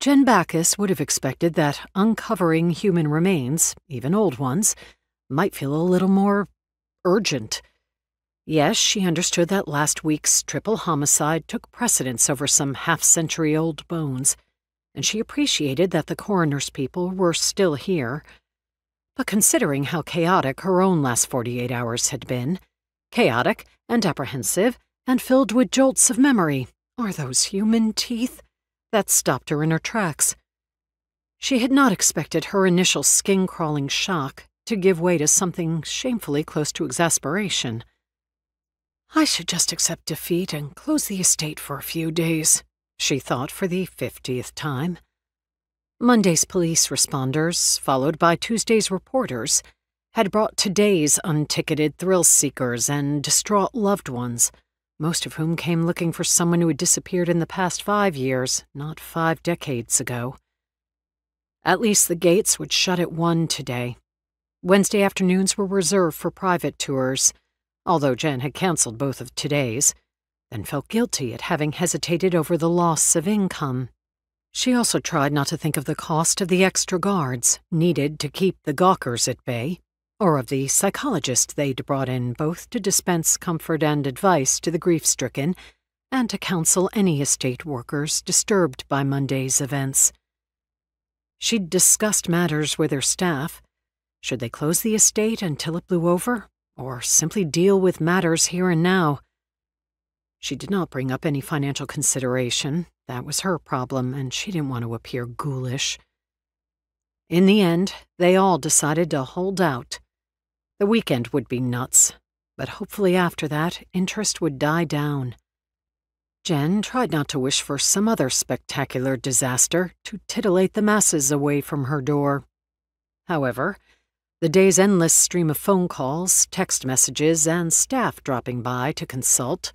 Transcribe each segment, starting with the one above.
Jen Backus would have expected that uncovering human remains, even old ones, might feel a little more urgent. Yes, she understood that last week's triple homicide took precedence over some half-century-old bones, and she appreciated that the coroner's people were still here. But considering how chaotic her own last 48 hours had been, chaotic and apprehensive and filled with jolts of memory, are those human teeth? That stopped her in her tracks. She had not expected her initial skin-crawling shock to give way to something shamefully close to exasperation. I should just accept defeat and close the estate for a few days, she thought for the 50th time. Monday's police responders, followed by Tuesday's reporters, had brought today's unticketed thrill-seekers and distraught loved ones, most of whom came looking for someone who had disappeared in the past 5 years, not 5 decades ago. At least the gates would shut at 1 today. Wednesday afternoons were reserved for private tours, although Jen had canceled both of today's, then felt guilty at having hesitated over the loss of income. She also tried not to think of the cost of the extra guards needed to keep the gawkers at bay, or of the psychologist they'd brought in both to dispense comfort and advice to the grief-stricken and to counsel any estate workers disturbed by Monday's events. She'd discussed matters with her staff. Should they close the estate until it blew over, or simply deal with matters here and now? She did not bring up any financial consideration. That was her problem, and she didn't want to appear ghoulish. In the end, they all decided to hold out. The weekend would be nuts, but hopefully after that, interest would die down. Jen tried not to wish for some other spectacular disaster to titillate the masses away from her door. However, the day's endless stream of phone calls, text messages, and staff dropping by to consult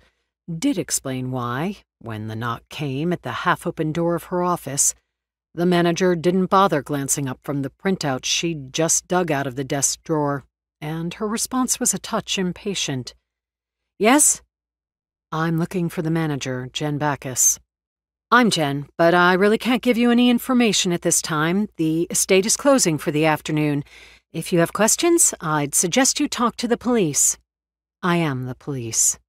did explain why, when the knock came at the half-open door of her office, the manager didn't bother glancing up from the printout she'd just dug out of the desk drawer, and her response was a touch impatient. Yes? I'm looking for the manager, Jen Backus. I'm Jen, but I really can't give you any information at this time. The estate is closing for the afternoon. If you have questions, I'd suggest you talk to the police. I am the police.